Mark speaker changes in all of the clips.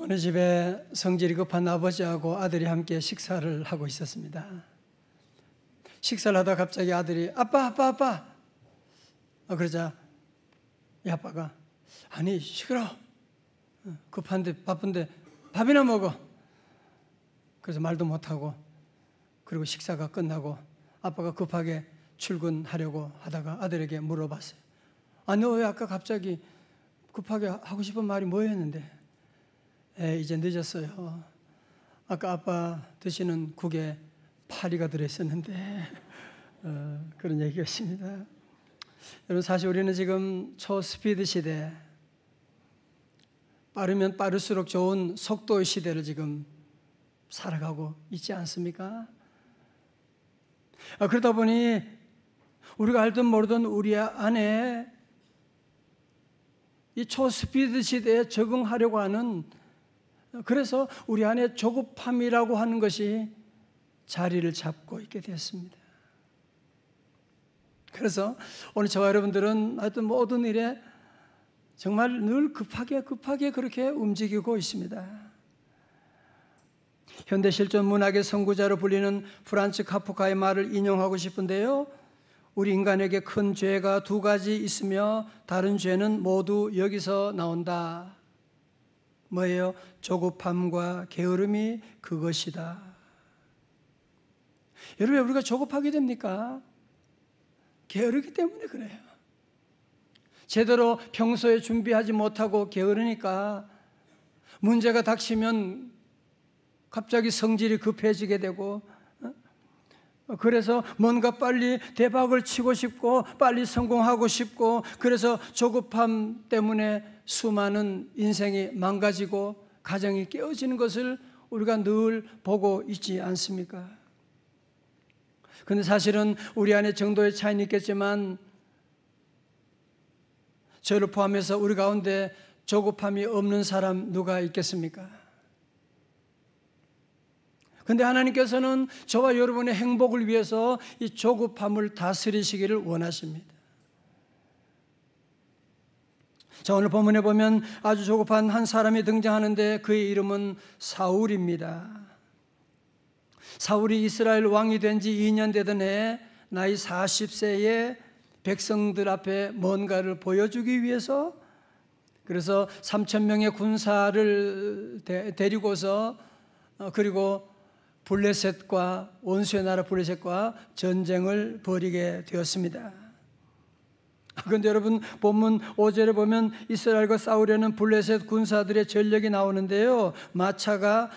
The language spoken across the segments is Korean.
Speaker 1: 어느 집에 성질이 급한 아버지하고 아들이 함께 식사를 하고 있었습니다. 식사를 하다 갑자기 아들이 아빠 그러자 이 아빠가 아니 시끄러워, 급한데 바쁜데 밥이나 먹어. 그래서 말도 못하고, 그리고 식사가 끝나고 아빠가 급하게 출근하려고 하다가 아들에게 물어봤어요. 아, 너 왜 아까 갑자기 급하게 하고 싶은 말이 뭐였는데? 이제 늦었어요. 아까 아빠 드시는 국에 파리가 들어있었는데 그런 얘기가 있습니다. 여러분, 사실 우리는 지금 초스피드 시대, 빠르면 빠를수록 좋은 속도의 시대를 지금 살아가고 있지 않습니까? 그러다 보니 우리가 알든 모르든 우리 안에 이 초스피드 시대에 적응하려고 하는, 그래서 우리 안에 조급함이라고 하는 것이 자리를 잡고 있게 되었습니다. 그래서 오늘 저와 여러분들은 하여튼 모든 일에 정말 늘 급하게 그렇게 움직이고 있습니다. 현대 실존 문학의 선구자로 불리는 프란츠 카프카의 말을 인용하고 싶은데요. 우리 인간에게 큰 죄가 두 가지 있으며 다른 죄는 모두 여기서 나온다. 뭐예요? 조급함과 게으름이 그것이다. 여러분, 왜 우리가 조급하게 됩니까? 게으르기 때문에 그래요. 제대로 평소에 준비하지 못하고 게으르니까 문제가 닥치면 갑자기 성질이 급해지게 되고, 그래서 뭔가 빨리 대박을 치고 싶고 빨리 성공하고 싶고, 그래서 조급함 때문에 수많은 인생이 망가지고 가정이 깨어지는 것을 우리가 늘 보고 있지 않습니까? 그런데 사실은 우리 안에 정도의 차이는 있겠지만 저를 포함해서 우리 가운데 조급함이 없는 사람 누가 있겠습니까? 그런데 하나님께서는 저와 여러분의 행복을 위해서 이 조급함을 다스리시기를 원하십니다. 자, 오늘 본문에 보면 아주 조급한 한 사람이 등장하는데 그의 이름은 사울입니다. 사울이 이스라엘 왕이 된 지 2년 되던 해에 나이 40세에 백성들 앞에 뭔가를 보여주기 위해서, 그래서 3,000명의 군사를 데리고서 그리고 블레셋과 원수의 나라 블레셋과 전쟁을 벌이게 되었습니다. 그런데 여러분, 본문 5절에 보면 이스라엘과 싸우려는 블레셋 군사들의 전력이 나오는데요, 마차가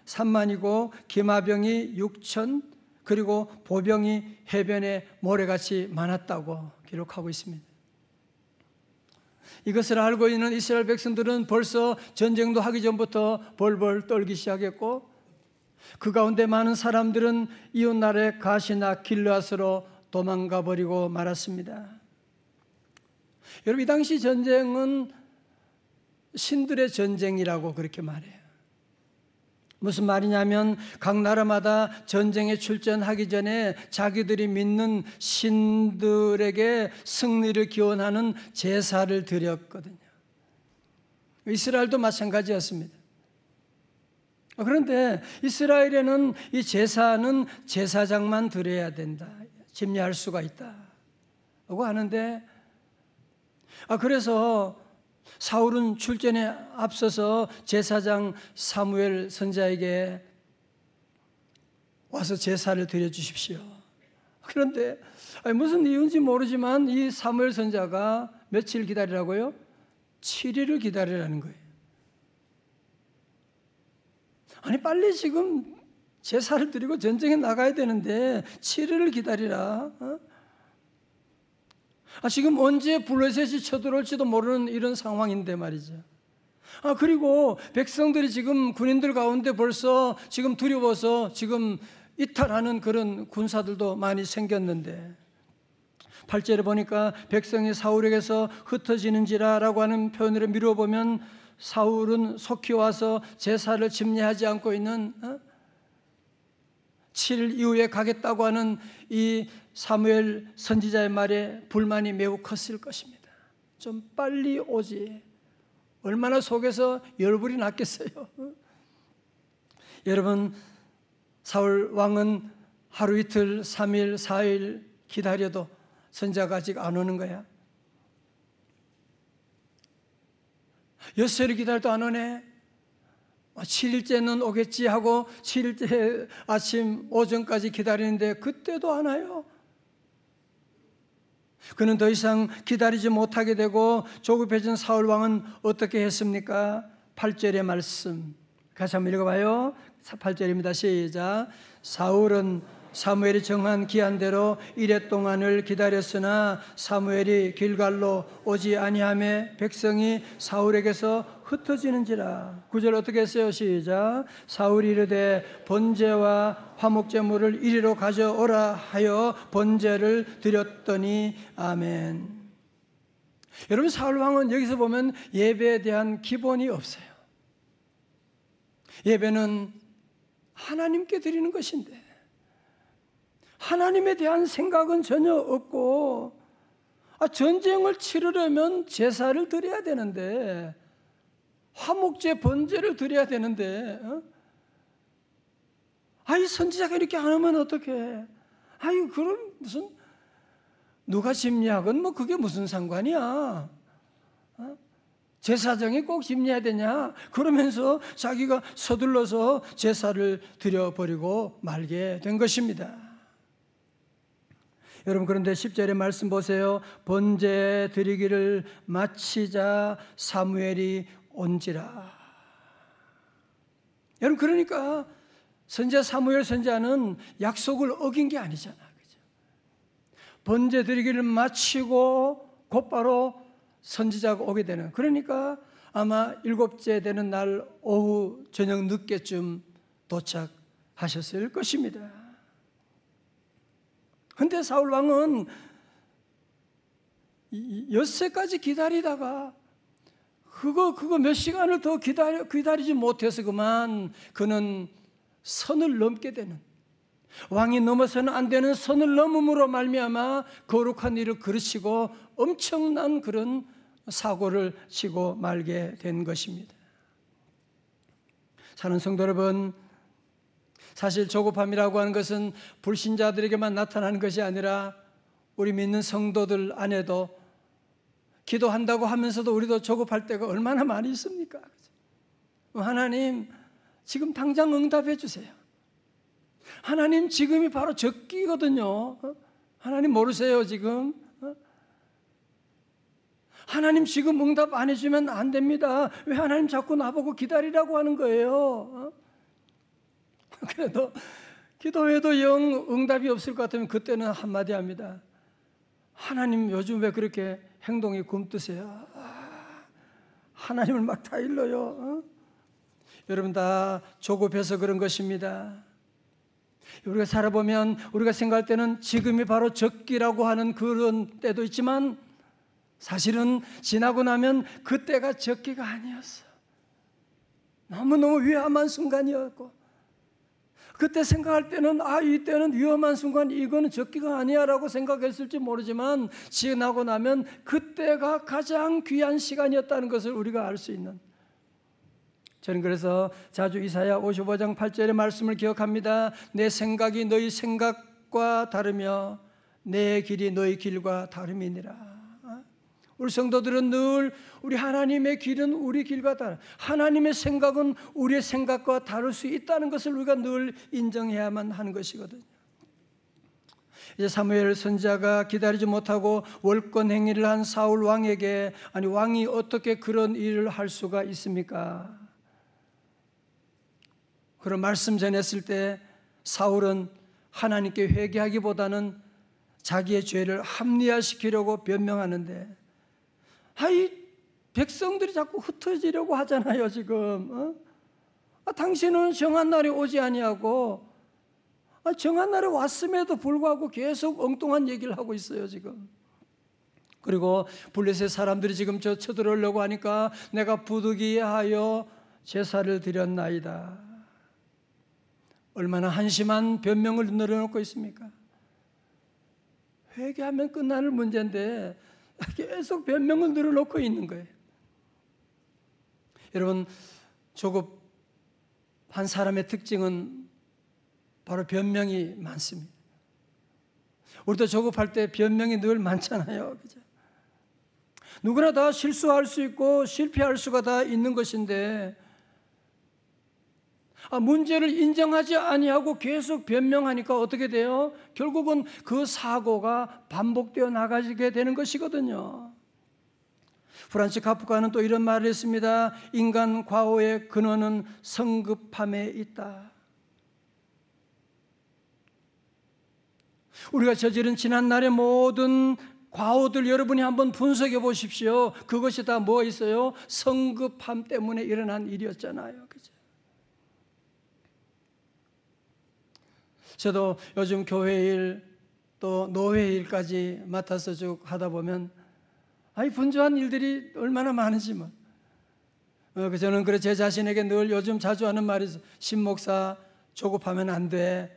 Speaker 1: 3만이고 기마병이 6천, 그리고 보병이 해변에 모래같이 많았다고 기록하고 있습니다. 이것을 알고 있는 이스라엘 백성들은 벌써 전쟁도 하기 전부터 벌벌 떨기 시작했고, 그 가운데 많은 사람들은 이웃나라의 가시나 길르앗으로 도망가 버리고 말았습니다. 여러분, 이 당시 전쟁은 신들의 전쟁이라고 그렇게 말해요. 무슨 말이냐면 각 나라마다 전쟁에 출전하기 전에 자기들이 믿는 신들에게 승리를 기원하는 제사를 드렸거든요. 이스라엘도 마찬가지였습니다. 그런데 이스라엘에는 이 제사는 제사장만 드려야 된다, 집례할 수가 있다고 하는데, 그래서 사울은 출전에 앞서서 제사장 사무엘 선지자에게 와서 제사를 드려주십시오. 그런데 무슨 이유인지 모르지만 이 사무엘 선지자가 며칠 기다리라고요? 7일을 기다리라는 거예요. 아니, 빨리 지금 제사를 드리고 전쟁에 나가야 되는데 7일을 기다리라. 지금 언제 블레셋이 쳐들어올지도 모르는 이런 상황인데 말이죠. 그리고 백성들이 지금 군인들 가운데 벌써 지금 두려워서 지금 이탈하는 그런 군사들도 많이 생겼는데, 8절에 보니까 백성이 사울에게서 흩어지는지라라고 하는 표현으로 미뤄보면 사울은 속히 와서 제사를 집례하지 않고 있는 7일 이후에 가겠다고 하는 이 사무엘 선지자의 말에 불만이 매우 컸을 것입니다. 좀 빨리 오지, 얼마나 속에서 열불이 났겠어요. 여러분, 사울 왕은 하루 이틀, 3일, 4일 기다려도 선지자가 아직 안 오는 거야. 6일을 기다려도 안 오네. 7일째는 오겠지 하고 7일째 아침 오전까지 기다리는데 그때도 안 와요. 그는 더 이상 기다리지 못하게 되고 조급해진 사울 왕은 어떻게 했습니까? 8절의 말씀 같이 한번 읽어봐요. 8절입니다. 시작. 사울은 사무엘이 정한 기한대로 이레 동안을 기다렸으나 사무엘이 길갈로 오지 아니하매 백성이 사울에게서 흩어지는지라. 9절 어떻게 했어요? 시작. 사울이 이르되 번제와 화목제물을 이리로 가져오라 하여 번제를 드렸더니 아멘. 여러분, 사울 왕은 여기서 보면 예배에 대한 기본이 없어요. 예배는 하나님께 드리는 것인데 하나님에 대한 생각은 전혀 없고, 전쟁을 치르려면 제사를 드려야 되는데, 화목제 번제를 드려야 되는데, 이 선지자가 이렇게 안 하면 어떡해? 그럼 무슨 누가 심리학은 뭐 그게 무슨 상관이야? 제사장이 꼭 심리해야 되냐? 그러면서 자기가 서둘러서 제사를 드려버리고 말게 된 것입니다. 여러분, 그런데 10절의 말씀 보세요. 번제 드리기를 마치자 사무엘이 온지라. 여러분, 그러니까 선지자 사무엘 선지자는 약속을 어긴 게 아니잖아. 그죠? 번제 드리기를 마치고 곧바로 선지자가 오게 되는, 그러니까 아마 7째 되는 날 오후 저녁 늦게쯤 도착하셨을 것입니다. 근데 사울 왕은 엿새까지 기다리다가 그거 몇 시간을 더 기다리지 못해서 그만 그는 선을 넘게 되는, 왕이 넘어서는 안 되는 선을 넘음으로 말미암아 거룩한 일을 그르치고 엄청난 그런 사고를 치고 말게 된 것입니다. 사랑하는 성도 여러분, 사실 조급함이라고 하는 것은 불신자들에게만 나타나는 것이 아니라 우리 믿는 성도들 안에도 기도한다고 하면서도 우리도 조급할 때가 얼마나 많이 있습니까? 하나님, 지금 당장 응답해 주세요. 하나님, 지금이 바로 적기거든요. 하나님 모르세요, 지금? 하나님, 지금 응답 안 해주면 안 됩니다. 왜 하나님 자꾸 나보고 기다리라고 하는 거예요? 그래도 기도해도 영 응답이 없을 것 같으면 그때는 한마디 합니다. 하나님, 요즘 왜 그렇게 행동이 굼뜨세요? 하나님을 막 다 일러요. 여러분, 다 조급해서 그런 것입니다. 우리가 살아보면 우리가 생각할 때는 지금이 바로 적기라고 하는 그런 때도 있지만 사실은 지나고 나면 그때가 적기가 아니었어. 너무너무 위험한 순간이었고, 그때 생각할 때는 이때는 위험한 순간, 이거는 적기가 아니야 라고 생각했을지 모르지만 지나고 나면 그때가 가장 귀한 시간이었다는 것을 우리가 알 수 있는, 저는 그래서 자주 이사야 55장 8절의 말씀을 기억합니다. 내 생각이 너희 생각과 다르며 내 길이 너희 길과 다름이니라. 우리 성도들은 늘 우리 하나님의 길은 우리 길과 다르, 하나님의 생각은 우리의 생각과 다를 수 있다는 것을 우리가 늘 인정해야만 하는 것이거든요. 이제 사무엘 선지자가 기다리지 못하고 월권 행위를 한 사울 왕에게, 왕이 어떻게 그런 일을 할 수가 있습니까? 그런 말씀 전했을 때 사울은 하나님께 회개하기보다는 자기의 죄를 합리화시키려고 변명하는데, 이 백성들이 자꾸 흩어지려고 하잖아요, 지금. 당신은 정한 날이 오지 아니하고, 정한 날에 왔음에도 불구하고 계속 엉뚱한 얘기를 하고 있어요, 지금. 그리고 블레셋 사람들이 지금 쳐들어오려고 하니까 내가 부득이하여 제사를 드렸나이다. 얼마나 한심한 변명을 늘어놓고 있습니까? 회개하면 끝나는 문제인데 계속 변명을 늘어놓고 있는 거예요. 여러분, 조급한 사람의 특징은 바로 변명이 많습니다. 우리도 조급할 때 변명이 늘 많잖아요. 그죠? 누구나 다 실수할 수 있고 실패할 수가 다 있는 것인데, 문제를 인정하지 아니하고 계속 변명하니까 어떻게 돼요? 결국은 그 사고가 반복되어 나가게 되는 것이거든요. 프란츠 카프카는 또 이런 말을 했습니다. 인간 과오의 근원은 성급함에 있다. 우리가 저지른 지난날의 모든 과오들 여러분이 한번 분석해 보십시오. 그것이 다 뭐 있어요? 성급함 때문에 일어난 일이었잖아요. 그죠? 저도 요즘 교회 일 또 노회 일까지 맡아서 쭉 하다 보면 분주한 일들이 얼마나 많은지만 저는 그래 제 자신에게 늘 요즘 자주 하는 말이 있어요. 신목사 조급하면 안 돼.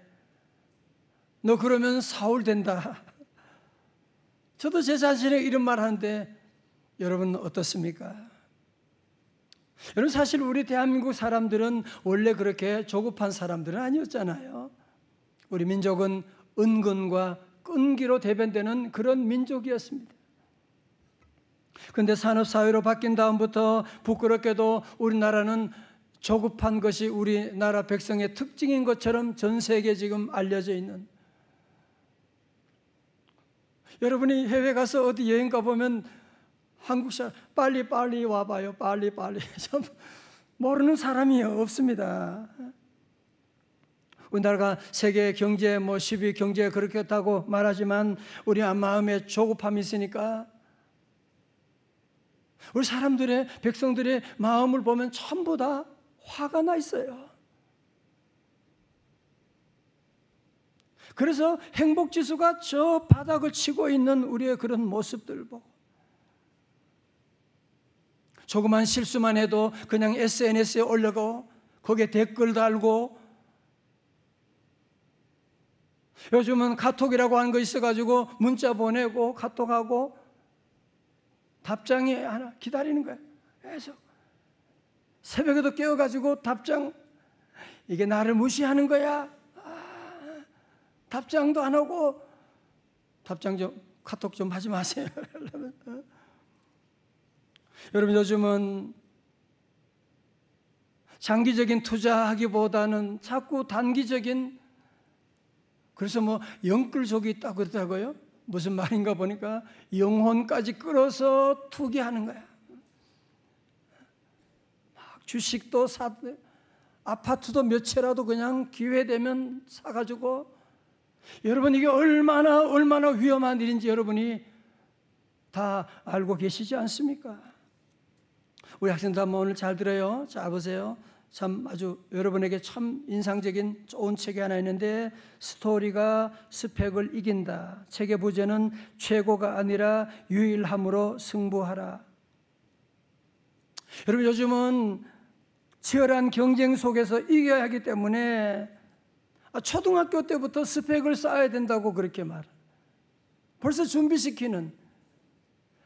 Speaker 1: 너 그러면 사울 된다. 저도 제 자신에게 이런 말 하는데 여러분 어떻습니까? 여러분 사실 우리 대한민국 사람들은 원래 그렇게 조급한 사람들은 아니었잖아요. 우리 민족은 은근과 끈기로 대변되는 그런 민족이었습니다. 그런데 산업사회로 바뀐 다음부터 부끄럽게도 우리나라는 조급한 것이 우리나라 백성의 특징인 것처럼 전 세계에 지금 알려져 있는, 여러분이 해외 가서 어디 여행 가보면 한국 사람 빨리 와봐요. 빨리 참 모르는 사람이 없습니다. 우리나라가 세계 경제 10위 경제가 그렇겠다고 말하지만 우리 마음에 조급함이 있으니까 우리 사람들의 백성들의 마음을 보면 전부 다 화가 나 있어요. 그래서 행복지수가 저 바닥을 치고 있는 우리의 그런 모습들을 보고 조그만 실수만 해도 그냥 SNS에 올려고 거기에 댓글 달고, 요즘은 카톡이라고 하는 거 있어가지고 문자 보내고 카톡하고 답장이 하나 기다리는 거예요. 계속 새벽에도 깨워가지고 답장, 이게 나를 무시하는 거야? 답장도 안 하고, 답장 좀 카톡 좀 하지 마세요. 여러분 요즘은 장기적인 투자하기보다는 자꾸 단기적인, 그래서 영끌족이 있다고 그러더라고요. 무슨 말인가 보니까 영혼까지 끌어서 투기하는 거야. 막 주식도 사고 아파트도 몇 채라도 그냥 기회 되면 사가지고, 여러분 이게 얼마나 위험한 일인지 여러분이 다 알고 계시지 않습니까? 우리 학생들 한번 오늘 잘 들어요. 자 보세요. 참 아주 여러분에게 참 인상적인 좋은 책이 하나 있는데, 스토리가 스펙을 이긴다. 책의 부제는 최고가 아니라 유일함으로 승부하라. 여러분 요즘은 치열한 경쟁 속에서 이겨야 하기 때문에 초등학교 때부터 스펙을 쌓아야 된다고 그렇게 벌써 준비시키는,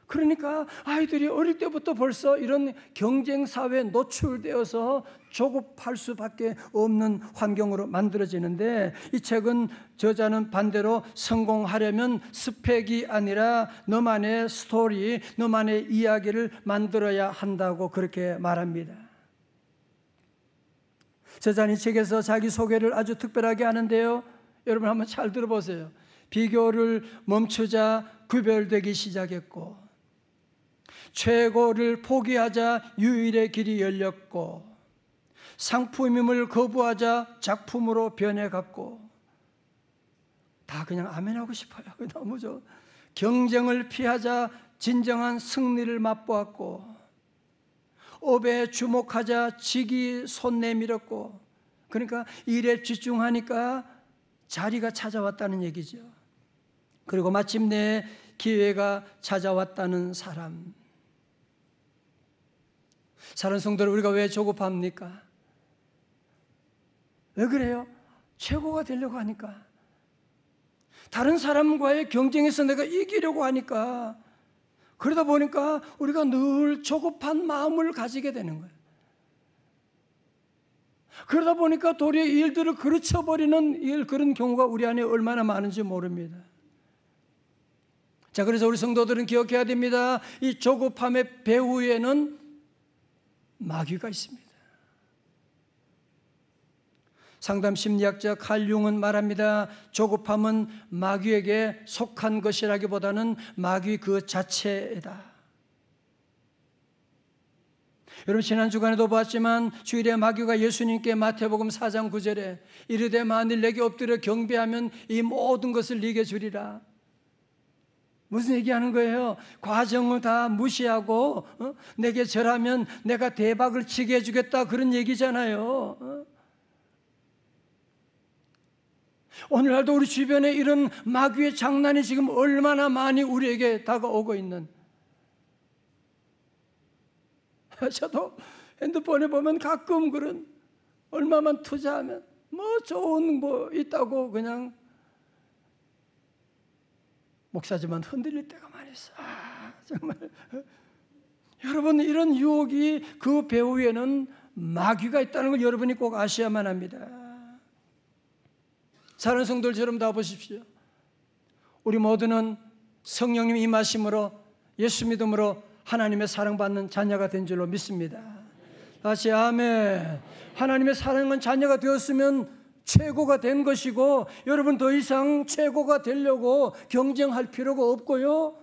Speaker 1: 그러니까 아이들이 어릴 때부터 벌써 이런 경쟁 사회에 노출되어서 조급할 수밖에 없는 환경으로 만들어지는데, 이 책은 저자는 반대로 성공하려면 스펙이 아니라 너만의 스토리, 너만의 이야기를 만들어야 한다고 그렇게 말합니다. 저자는 이 책에서 자기 소개를 아주 특별하게 하는데요. 여러분 한번 잘 들어보세요. 비교를 멈추자 구별되기 시작했고, 최고를 포기하자 유일의 길이 열렸고, 상품임을 거부하자 작품으로 변해갔고, 다 그냥 아멘하고 싶어요. 너무 좋아. 경쟁을 피하자 진정한 승리를 맛보았고, 업에 주목하자 직이 손 내밀었고, 그러니까 일에 집중하니까 자리가 찾아왔다는 얘기죠. 그리고 마침내 기회가 찾아왔다는 사람. 사랑하는 성도들, 우리가 왜 조급합니까? 왜 그래요? 최고가 되려고 하니까, 다른 사람과의 경쟁에서 내가 이기려고 하니까, 그러다 보니까 우리가 늘 조급한 마음을 가지게 되는 거예요. 그러다 보니까 도리어 일들을 그르쳐버리는 그런 경우가 우리 안에 얼마나 많은지 모릅니다. 자, 그래서 우리 성도들은 기억해야 됩니다. 이 조급함의 배후에는 마귀가 있습니다. 상담 심리학자 칼 융은 말합니다. 조급함은 마귀에게 속한 것이라기보다는 마귀 그 자체이다. 여러분, 지난 주간에도 봤지만 주일에 마귀가 예수님께 마태복음 4장 9절에 이르되 만일 내게 엎드려 경배하면 이 모든 것을 네게 주리라. 무슨 얘기하는 거예요? 과정을 다 무시하고 내게 절하면 내가 대박을 치게 해주겠다, 그런 얘기잖아요. 오늘날도 우리 주변에 이런 마귀의 장난이 지금 얼마나 많이 우리에게 다가오고 있는, 저도 핸드폰에 보면 가끔 그런, 얼마만 투자하면 뭐 좋은 뭐 있다고 그냥 목사지만 흔들릴 때가 많이 있어. 정말 여러분, 이런 유혹이 그 배후에는 마귀가 있다는 걸 여러분이 꼭 아셔야만 합니다. 사랑하는 성도들처럼 다 보십시오. 우리 모두는 성령님 임하심으로 예수 믿음으로 하나님의 사랑받는 자녀가 된 줄로 믿습니다. 다시 아멘. 하나님의 사랑은 자녀가 되었으면 최고가 된 것이고, 여러분 더 이상 최고가 되려고 경쟁할 필요가 없고요.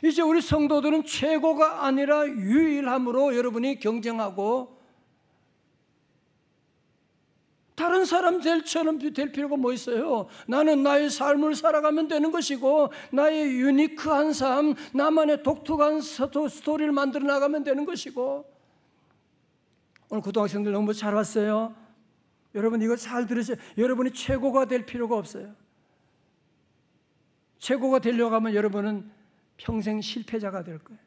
Speaker 1: 이제 우리 성도들은 최고가 아니라 유일함으로 여러분이 경쟁하고, 다른 사람들처럼 될 필요가 뭐 있어요? 나는 나의 삶을 살아가면 되는 것이고, 나의 유니크한 삶, 나만의 독특한 스토리를 만들어 나가면 되는 것이고. 오늘 고등학생들 너무 잘 왔어요. 여러분 이거 잘 들으세요. 여러분이 최고가 될 필요가 없어요. 최고가 되려고 하면 여러분은 평생 실패자가 될 거예요.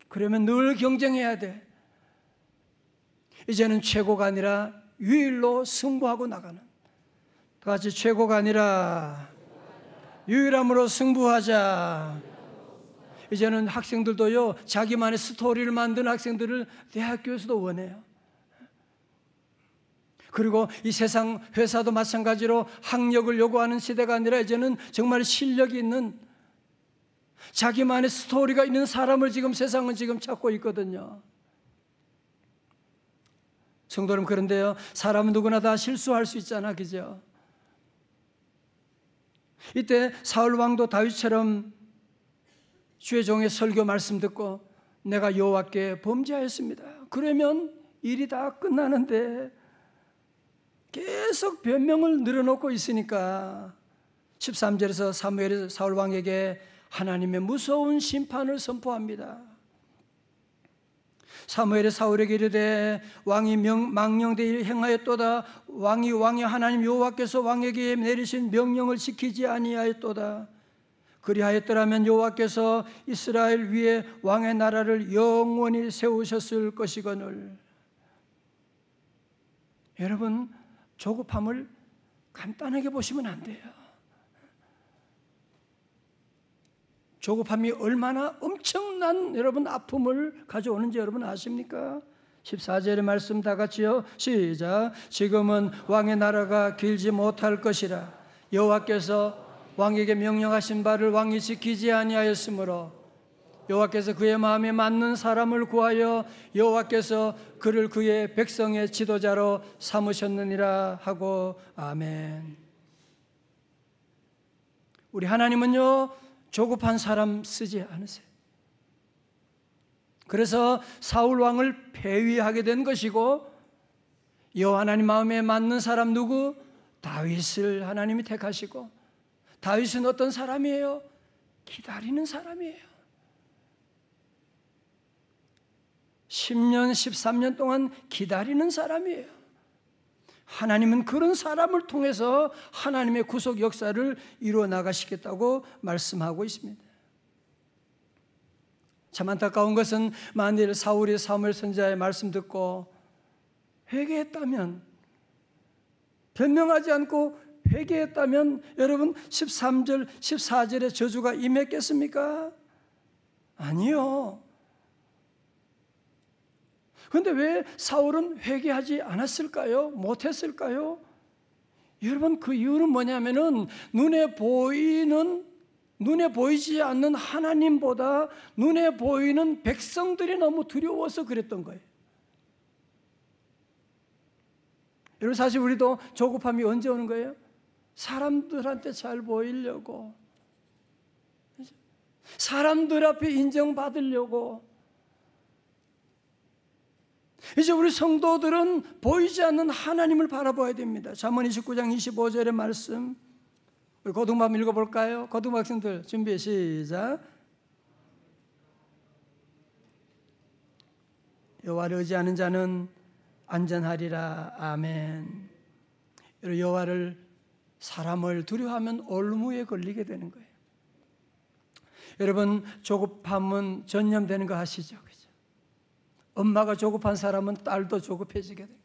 Speaker 1: 그러면 늘 경쟁해야 돼. 이제는 최고가 아니라 유일로 승부하고 나가는, 다 같이 최고가 아니라 유일함으로 승부하자. 이제는 학생들도요, 자기만의 스토리를 만드는 학생들을 대학교에서도 원해요. 그리고 이 세상 회사도 마찬가지로 학력을 요구하는 시대가 아니라 이제는 정말 실력이 있는, 자기만의 스토리가 있는 사람을 지금 세상은 지금 찾고 있거든요. 성도 여러분, 그런데요, 사람은 누구나 다 실수할 수 있잖아, 그죠? 이때 사울 왕도 다윗처럼 주의 종의 설교 말씀 듣고 내가 여호와께 범죄하였습니다, 그러면 일이 다 끝나는데 계속 변명을 늘어놓고 있으니까 13절에서 사무엘이 사울 왕에게 하나님의 무서운 심판을 선포합니다. 사무엘이 사울에게 이르되 왕이 망령되이 행하였도다. 왕이 하나님 여호와께서 왕에게 내리신 명령을 지키지 아니하였도다. 그리하였더라면 여호와께서 이스라엘 위에 왕의 나라를 영원히 세우셨을 것이거늘. 여러분, 조급함을 간단하게 보시면 안 돼요. 조급함이 얼마나 엄청난 여러분 아픔을 가져오는지 여러분 아십니까? 14절의 말씀 다 같이요, 시작. 지금은 왕의 나라가 길지 못할 것이라. 여호와께서 왕에게 명령하신 바를 왕이 지키지 아니하였으므로 여호와께서 그의 마음에 맞는 사람을 구하여 여호와께서 그를 그의 백성의 지도자로 삼으셨느니라 하고. 아멘. 우리 하나님은요, 조급한 사람 쓰지 않으세요. 그래서 사울 왕을 폐위하게 된 것이고, 여호와 하나님 마음에 맞는 사람 누구? 다윗을 하나님이 택하시고, 다윗은 어떤 사람이에요? 기다리는 사람이에요. 10년, 13년 동안 기다리는 사람이에요. 하나님은 그런 사람을 통해서 하나님의 구속 역사를 이루어 나가시겠다고 말씀하고 있습니다. 참 안타까운 것은 만일 사울이 사무엘 선지자의 말씀 듣고 회개했다면, 변명하지 않고 회개했다면 여러분 13절, 14절의 저주가 임했겠습니까? 아니요. 그런데 왜 사울은 회개하지 않았을까요? 못했을까요? 여러분, 그 이유는 뭐냐면은 눈에 보이지 않는 하나님보다 눈에 보이는 백성들이 너무 두려워서 그랬던 거예요. 여러분, 사실 우리도 조급함이 언제 오는 거예요? 사람들한테 잘 보이려고, 사람들 앞에 인정받으려고. 이제 우리 성도들은 보이지 않는 하나님을 바라봐야 됩니다. 잠언 29장 25절의 말씀, 우리 고등부 한번 읽어볼까요? 고등부 학생들 준비 시작. 여호와를 의지하는 자는 안전하리라. 아멘. 여호와를, 사람을 두려워하면 올무에 걸리게 되는 거예요. 여러분, 조급함은 전염되는 거 아시죠? 그죠? 엄마가 조급한 사람은 딸도 조급해지게 돼요.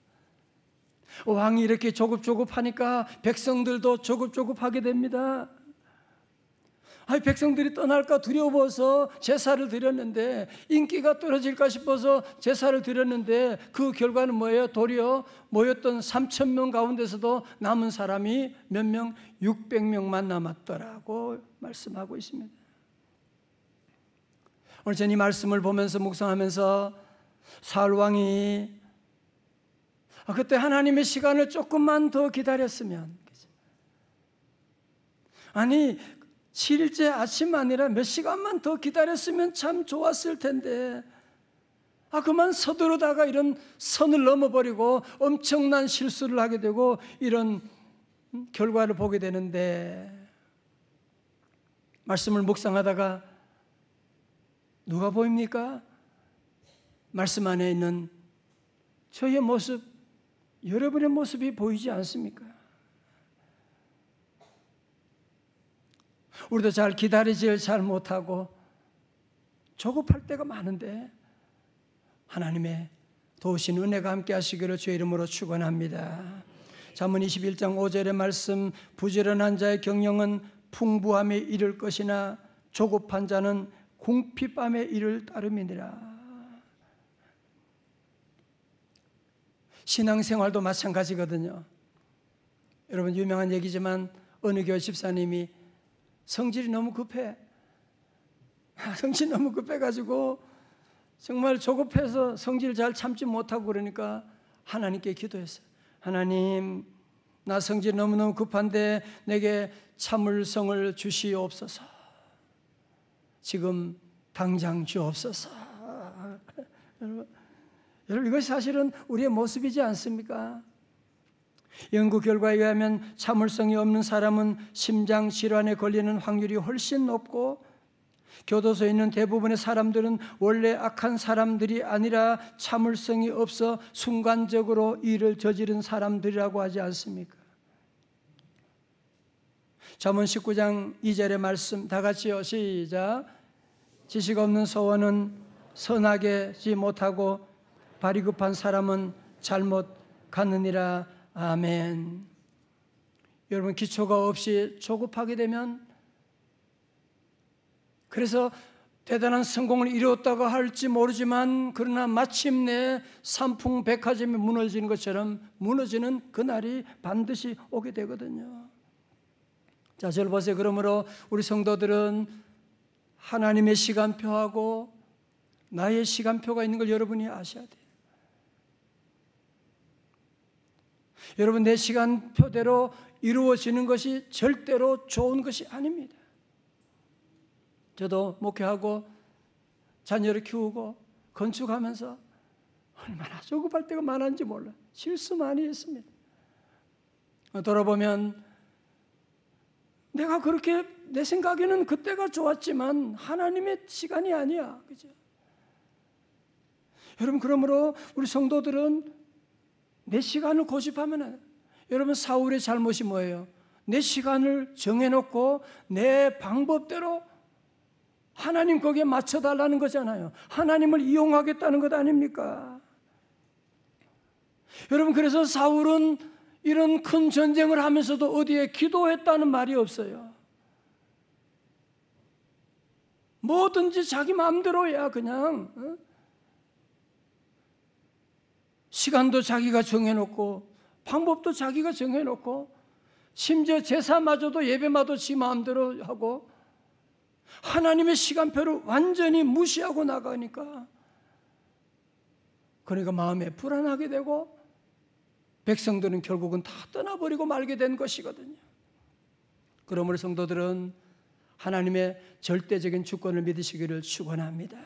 Speaker 1: 왕이 이렇게 조급하니까 백성들도 조급하게 됩니다. 백성들이 떠날까 두려워서 제사를 드렸는데, 인기가 떨어질까 싶어서 제사를 드렸는데 그 결과는 뭐예요? 도리어 모였던 3,000명 가운데서도 남은 사람이 몇 명? 600명만 남았더라고 말씀하고 있습니다. 오늘 전 이 말씀을 보면서 묵상하면서 사울 왕이 그때 하나님의 시간을 조금만 더 기다렸으면, 아니 7일째 아침 아니라 몇 시간만 더 기다렸으면 참 좋았을 텐데, 그만 서두르다가 이런 선을 넘어버리고 엄청난 실수를 하게 되고 이런 결과를 보게 되는데, 말씀을 묵상하다가 누가 보입니까? 말씀 안에 있는 저의 모습, 여러분의 모습이 보이지 않습니까? 우리도 잘 기다리질 잘 못하고 조급할 때가 많은데, 하나님의 도우신 은혜가 함께 하시기를 주의 이름으로 축원합니다. 잠언 21장 5절의 말씀, 부지런한 자의 경영은 풍부함에 이를 것이나 조급한 자는 궁핍함에 이를 따름이니라. 신앙생활도 마찬가지거든요. 여러분, 유명한 얘기지만 어느 교회 집사님이 성질이 너무 급해. 성질이 너무 급해가지고 정말 조급해서 성질을 잘 참지 못하고 그러니까 하나님께 기도했어요. 하나님, 나 성질이 너무너무 급한데 내게 참을성을 주시옵소서. 지금 당장 주옵소서. 여러분, 이것이 사실은 우리의 모습이지 않습니까? 연구 결과에 의하면 참을성이 없는 사람은 심장 질환에 걸리는 확률이 훨씬 높고, 교도소에 있는 대부분의 사람들은 원래 악한 사람들이 아니라 참을성이 없어 순간적으로 일을 저지른 사람들이라고 하지 않습니까? 잠언 19장 2절의 말씀 다 같이요. 시작. 지식 없는 소원은 선하게지 못하고 발이 급한 사람은 잘못 가느니라. 아멘. 여러분, 기초가 없이 조급하게 되면, 그래서 대단한 성공을 이루었다고 할지 모르지만, 그러나 마침내 삼풍백화점이 무너지는 것처럼 무너지는 그날이 반드시 오게 되거든요. 자, 저를 보세요. 그러므로 우리 성도들은 하나님의 시간표하고 나의 시간표가 있는 걸 여러분이 아셔야 돼요. 여러분, 내 시간표대로 이루어지는 것이 절대로 좋은 것이 아닙니다. 저도 목회하고 자녀를 키우고 건축하면서 얼마나 조급할 때가 많은지 몰라요. 실수 많이 했습니다. 돌아보면 내가 그렇게, 내 생각에는 그때가 좋았지만 하나님의 시간이 아니야. 그죠? 여러분, 그러므로 우리 성도들은 내 시간을 고집하면, 여러분, 사울의 잘못이 뭐예요? 내 시간을 정해놓고 내 방법대로 하나님 거기에 맞춰달라는 거잖아요. 하나님을 이용하겠다는 것 아닙니까? 여러분, 그래서 사울은 이런 큰 전쟁을 하면서도 어디에 기도했다는 말이 없어요. 뭐든지 자기 마음대로 해야 그냥. 시간도 자기가 정해놓고 방법도 자기가 정해놓고 심지어 제사마저도 예배마도 지 마음대로 하고 하나님의 시간표를 완전히 무시하고 나가니까 그러니까 마음에 불안하게 되고 백성들은 결국은 다 떠나버리고 말게 된 것이거든요. 그러므로 성도들은 하나님의 절대적인 주권을 믿으시기를 축원합니다.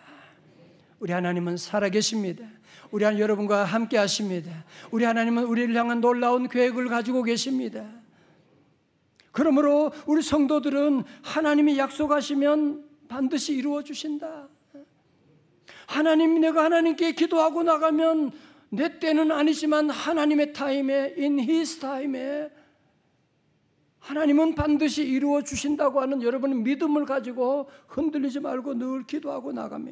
Speaker 1: 우리 하나님은 살아계십니다. 우리 하나님 여러분과 함께 하십니다. 우리 하나님은 우리를 향한 놀라운 계획을 가지고 계십니다. 그러므로 우리 성도들은 하나님이 약속하시면 반드시 이루어 주신다. 내가 하나님께 기도하고 나가면 내 때는 아니지만 하나님의 타임에, in His time에 하나님은 반드시 이루어 주신다고 하는 여러분의 믿음을 가지고 흔들리지 말고 늘 기도하고 나가며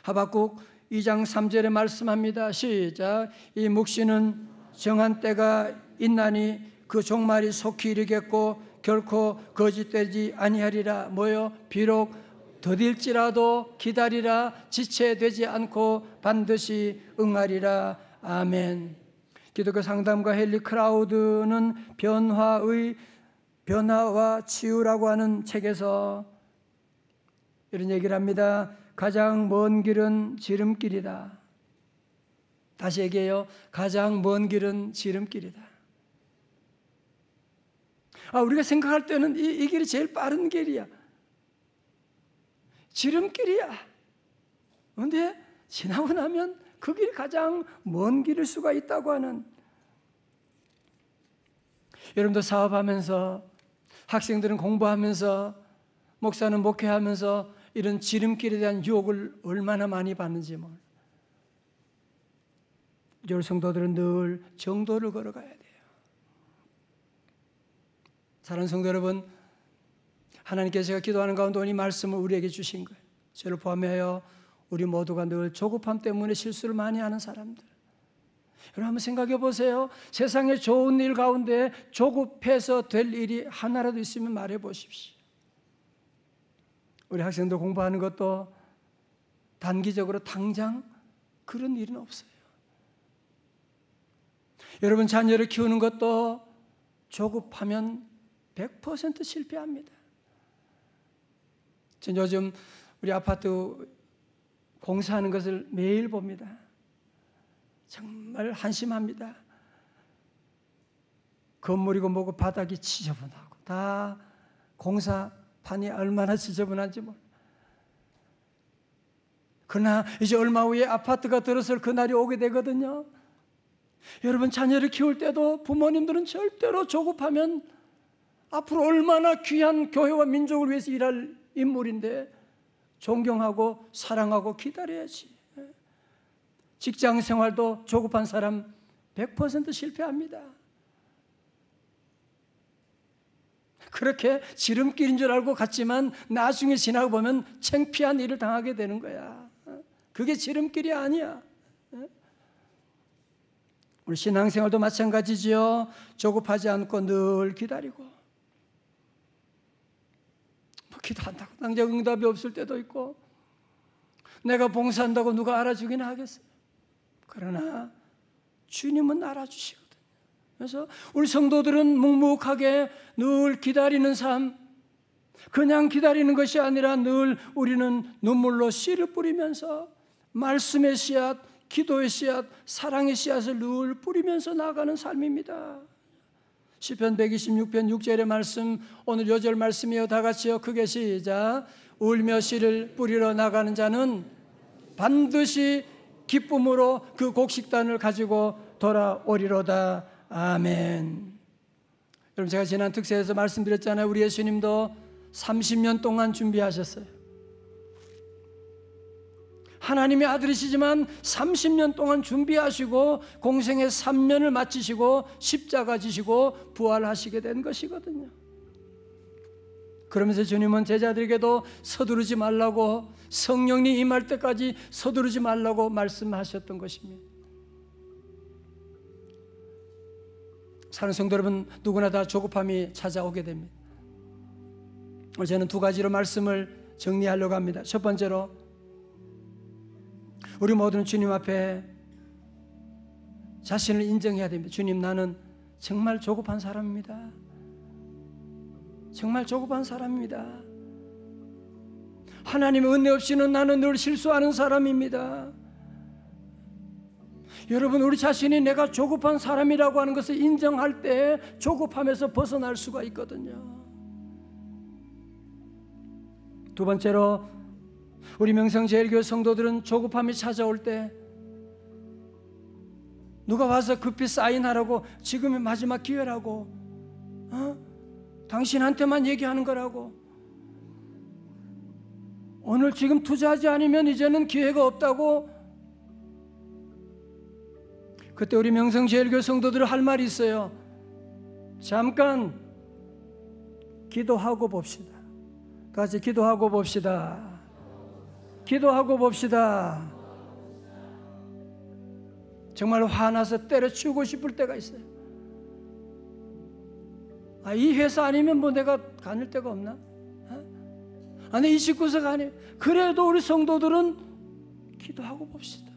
Speaker 1: 하박국 2장 3절에 말씀합니다. 시작. 이 묵시는 정한 때가 있나니 그 종말이 속히 이르겠고 결코 거짓되지 아니하리라. 뭐요? 비록 더딜지라도 기다리라. 지체되지 않고 반드시 응하리라. 아멘. 기독교 상담가 헨리 크라우드는 변화와 치유라고 하는 책에서 이런 얘기를 합니다. 가장 먼 길은 지름길이다. 다시 얘기해요. 가장 먼 길은 지름길이다. 우리가 생각할 때는 이 길이 제일 빠른 길이야. 지름길이야. 그런데 지나고 나면 그 길이 가장 먼 길일 수가 있다고 하는. 여러분도 사업하면서, 학생들은 공부하면서, 목사는 목회하면서 이런 지름길에 대한 유혹을 얼마나 많이 받는지 몰라. 우리 성도들은 늘 정도를 걸어가야 돼요. 사랑하는 성도 여러분, 하나님께서 제가 기도하는 가운데 이 말씀을 우리에게 주신 거예요. 저를 포함하여 우리 모두가 늘 조급함 때문에 실수를 많이 하는 사람들. 여러분 한번 생각해 보세요. 세상의 좋은 일 가운데 조급해서 될 일이 하나라도 있으면 말해 보십시오. 우리 학생들 공부하는 것도 단기적으로 당장 그런 일은 없어요. 여러분 자녀를 키우는 것도 조급하면 100% 실패합니다. 전 요즘 우리 아파트 공사하는 것을 매일 봅니다. 정말 한심합니다. 건물이고 뭐고 바닥이 지저분하고 다 공사판이 얼마나 지저분한지 몰라. 그러나 이제 얼마 후에 아파트가 들어설 그날이 오게 되거든요. 여러분 자녀를 키울 때도 부모님들은 절대로 조급하면 앞으로 얼마나 귀한 교회와 민족을 위해서 일할 인물인데 존경하고 사랑하고 기다려야지. 직장 생활도 조급한 사람 100% 실패합니다. 그렇게 지름길인 줄 알고 갔지만 나중에 지나고 보면 창피한 일을 당하게 되는 거야. 그게 지름길이 아니야. 우리 신앙생활도 마찬가지지요. 조급하지 않고 늘 기다리고 기도한다고 당장 응답이 없을 때도 있고 내가 봉사한다고 누가 알아주긴 하겠어요. 그러나 주님은 알아주시거든요. 그래서 우리 성도들은 묵묵하게 늘 기다리는 삶, 그냥 기다리는 것이 아니라 늘 우리는 눈물로 씨를 뿌리면서 말씀의 씨앗, 기도의 씨앗, 사랑의 씨앗을 늘 뿌리면서 나아가는 삶입니다. 시편 126편 6절의 말씀, 오늘 요절 말씀이요. 다 같이요. 크게 시작. 울며 씨를 뿌리러 나가는 자는 반드시 기쁨으로 그 곡식단을 가지고 돌아오리로다. 아멘. 여러분 제가 지난 특세에서 말씀드렸잖아요. 우리 예수님도 30년 동안 준비하셨어요. 하나님의 아들이시지만 30년 동안 준비하시고 공생의 3년을 마치시고 십자가 지시고 부활하시게 된 것이거든요. 그러면서 주님은 제자들에게도 서두르지 말라고, 성령이 임할 때까지 서두르지 말라고 말씀하셨던 것입니다. 사는 성도 여러분, 누구나 다 조급함이 찾아오게 됩니다. 오늘 저는 두 가지로 말씀을 정리하려고 합니다. 첫 번째로, 우리 모두는 주님 앞에 자신을 인정해야 됩니다. 주님, 나는 정말 조급한 사람입니다. 정말 조급한 사람입니다. 하나님의 은혜 없이는 나는 늘 실수하는 사람입니다. 여러분, 우리 자신이 내가 조급한 사람이라고 하는 것을 인정할 때 조급함에서 벗어날 수가 있거든요. 두 번째로, 우리 명성제일교회 성도들은 조급함이 찾아올 때 누가 와서 급히 사인하라고, 지금이 마지막 기회라고, 당신한테만 얘기하는 거라고, 오늘 지금 투자하지 않으면 이제는 기회가 없다고. 그때 우리 명성제일교회 성도들은 할 말이 있어요. 잠깐 기도하고 봅시다. 같이 기도하고 봅시다. 기도하고 봅시다. 정말 화나서 때려치우고 싶을 때가 있어요. 이 회사 아니면 뭐 내가 다닐 데가 없나? 아니, 이 집구석 아니. 그래도 우리 성도들은 기도하고 봅시다.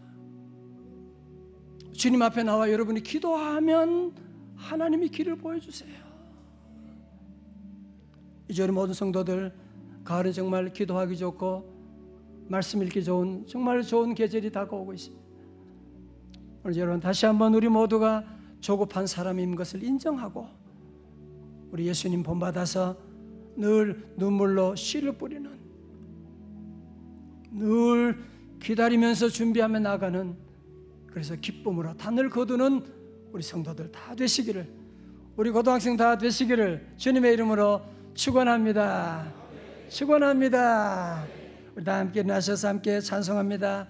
Speaker 1: 주님 앞에 나와 여러분이 기도하면 하나님이 길을 보여주세요. 이제 우리 모든 성도들, 가을은 정말 기도하기 좋고 말씀 읽기 좋은, 정말 좋은 계절이 다가오고 있습니다. 오늘 여러분, 다시 한번 우리 모두가 조급한 사람인 것을 인정하고 우리 예수님 본받아서 늘 눈물로 씨를 뿌리는, 늘 기다리면서 준비하며 나가는, 그래서 기쁨으로 단을 거두는 우리 성도들 다 되시기를, 우리 고등학생 다 되시기를 주님의 이름으로 축원합니다. 축원합니다. 우리 다 함께 일어나셔서 함께 찬송합니다.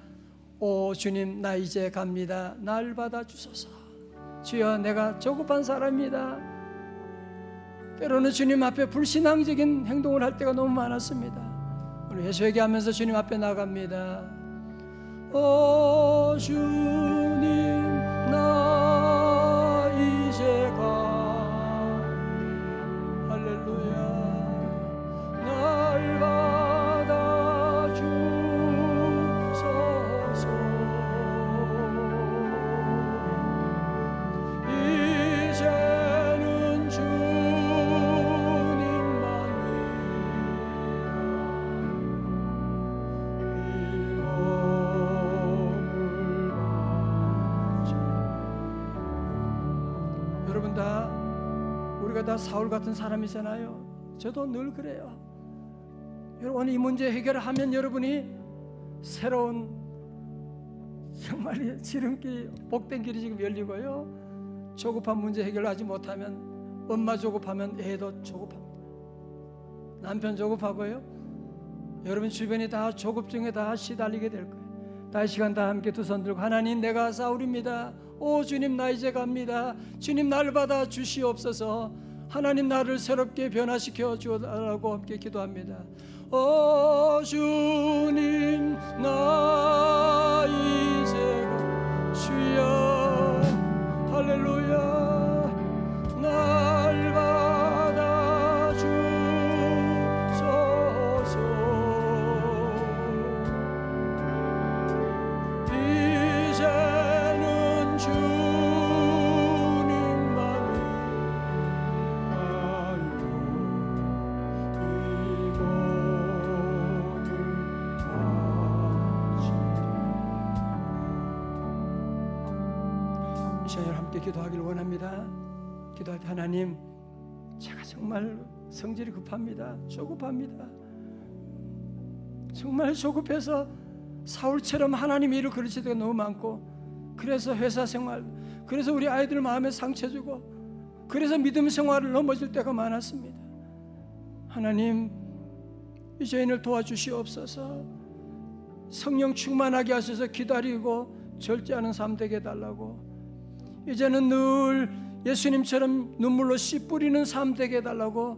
Speaker 1: 오 주님, 나 이제 갑니다. 날 받아주소서. 주여, 내가 조급한 사람입니다. 때로는 주님 앞에 불신앙적인 행동을 할 때가 너무 많았습니다. 오늘 예수에게 하면서 주님 앞에 나갑니다. 오 주님, 나 이제 가. 할렐루야. 날 받아주소서. 이제는 여러분, 우리가 다 사울 같은 사람이잖아요. 저도 늘 그래요. 여러분, 이 문제 해결하면 여러분이 새로운 정말 지름길, 복된 길이 지금 열리고요. 조급한 문제 해결하지 못하면, 엄마 조급하면 애도 조급합니다. 남편 조급하고요. 여러분 주변이 다 조급증에 다 시달리게 될 거예요. 다 이 시간 다 함께 두 손 들고, 하나님, 내가 사울입니다. 오 주님, 나 이제 갑니다. 주님, 날 받아 주시옵소서. 하나님, 나를 새롭게 변화시켜 주라고 함께 기도합니다. 오 주님, 나 이제 주여, 할렐루야. 날 받아 주소서. 이제는 주님만이 이 시간 함께 기도하기를 원합니다. 기도할 때, 하나님, 제가 정말 성질이 급합니다. 조급합니다. 정말 조급해서 사울처럼 하나님의 일을 그르칠 때가 너무 많고, 그래서 회사 생활, 그래서 우리 아이들 마음에 상처 주고, 그래서 믿음 생활을 넘어질 때가 많았습니다. 하나님, 이 죄인을 도와주시옵소서. 성령 충만하게 하셔서 기다리고 절제하는 삶 되게 해달라고, 이제는 늘 예수님처럼 눈물로 씨 뿌리는 삶 되게 해달라고,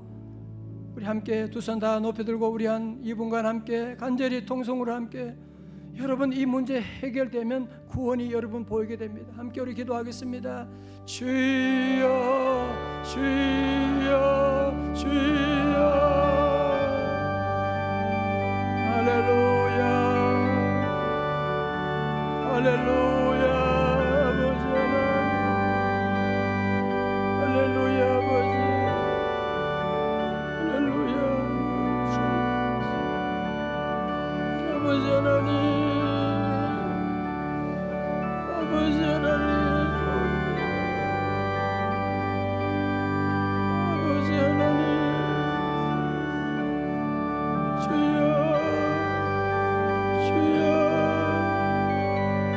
Speaker 1: 우리 함께 두 손 다 높이 들고 우리 한 2분간 함께 간절히 통성으로 함께, 여러분, 이 문제 해결되면 구원이 여러분 보이게 됩니다. 함께 우리 기도하겠습니다. 주여, 주여, 주여. 할렐루야, 할렐루야. 아버지 하나님, 하나님, 아버지 하나님, 아버지 하나님, 주여, 주여,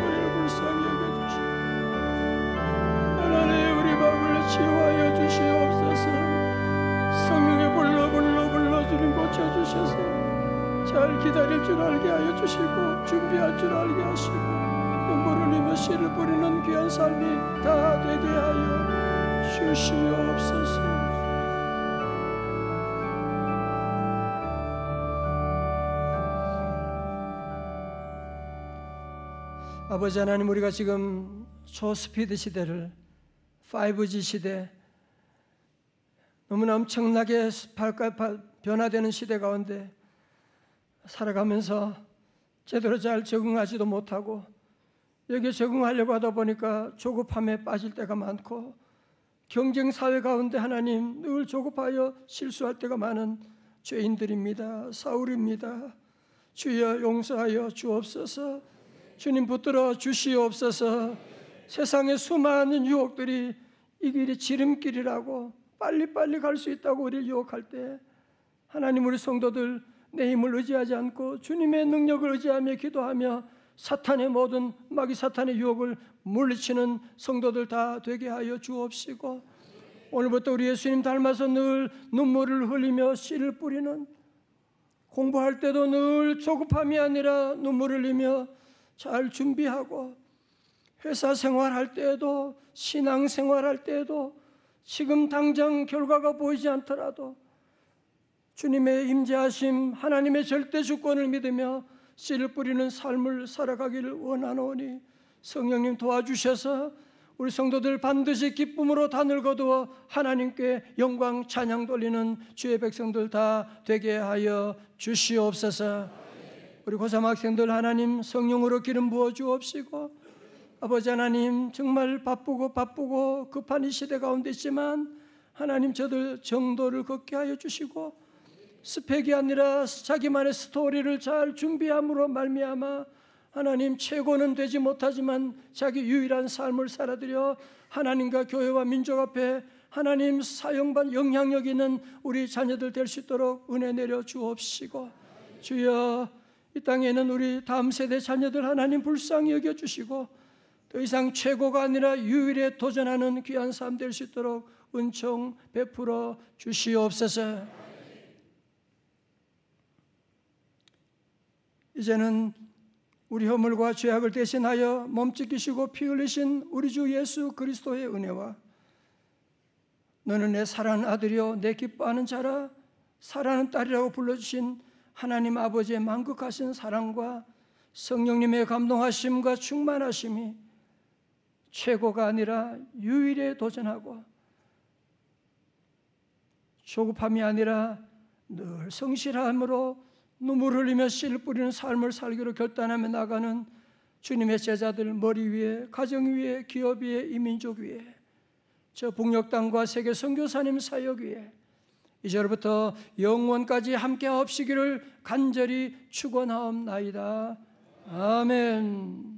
Speaker 1: 우리를 불쌍히 여겨주시고 하나님, 우리 마음을 치유하여 주시옵소서. 성령의 불러 주님 고쳐주셔서 잘 기다릴 줄 알게 하여 주시고 준비할 줄 알게 하시고 눈물을 흘리며 씨를 뿌리는 귀한 삶이 다 되게 하여 주시옵소서. 아버지 하나님, 우리가 지금 초스피드 시대를 5G 시대, 너무나 엄청나게 변화되는 시대 가운데 살아가면서 제대로 잘 적응하지도 못하고 여기에 적응하려고 하다 보니까 조급함에 빠질 때가 많고 경쟁사회 가운데 하나님 늘 조급하여 실수할 때가 많은 죄인들입니다. 사울입니다. 주여 용서하여 주옵소서. 주님 붙들어 주시옵소서. 세상의 수많은 유혹들이 이 길이 지름길이라고 빨리빨리 갈 수 있다고 우리를 유혹할 때 하나님, 우리 성도들 내 힘을 의지하지 않고 주님의 능력을 의지하며 기도하며 사탄의 모든 마귀 사탄의 유혹을 물리치는 성도들 다 되게 하여 주옵시고 오늘부터 우리 예수님 닮아서 늘 눈물을 흘리며 씨를 뿌리는, 공부할 때도 늘 조급함이 아니라 눈물을 흘리며 잘 준비하고 회사 생활할 때에도 신앙 생활할 때에도 지금 당장 결과가 보이지 않더라도 주님의 임재하심, 하나님의 절대 주권을 믿으며 씨를 뿌리는 삶을 살아가기를 원하노니 성령님 도와주셔서 우리 성도들 반드시 기쁨으로 단을 거두어 하나님께 영광 찬양 돌리는 주의 백성들 다 되게 하여 주시옵소서. 우리 고3 학생들 하나님 성령으로 기름 부어 주옵시고 아버지 하나님, 정말 바쁘고 급한 이 시대 가운데 있지만 하나님 저들 정도를 걷게 하여 주시고 스펙이 아니라 자기만의 스토리를 잘 준비함으로 말미암아 하나님 최고는 되지 못하지만 자기 유일한 삶을 살아드려 하나님과 교회와 민족 앞에 하나님 사용반 영향력 있는 우리 자녀들 될 수 있도록 은혜 내려 주옵시고 주여, 이 땅에는 우리 다음 세대 자녀들 하나님 불쌍히 여겨주시고 더 이상 최고가 아니라 유일에 도전하는 귀한 삶 될 수 있도록 은총 베풀어 주시옵소서. 이제는 우리 허물과 죄악을 대신하여 몸짓기시고 피 흘리신 우리 주 예수 그리스도의 은혜와 너는 내 사랑하는 아들이요 내 기뻐하는 자라 사랑하는 딸이라고 불러주신 하나님 아버지의 만극하신 사랑과 성령님의 감동하심과 충만하심이 최고가 아니라 유일에 도전하고 조급함이 아니라 늘 성실함으로 눈물 흘리며 씨를 뿌리는 삶을 살기로 결단하며 나가는 주님의 제자들 머리 위에, 가정 위에, 기업 위에, 이민족 위에, 저 북녘 땅과 세계 선교사님 사역 위에 이제로부터 영원까지 함께 하옵시기를 간절히 축원하옵나이다. 아멘.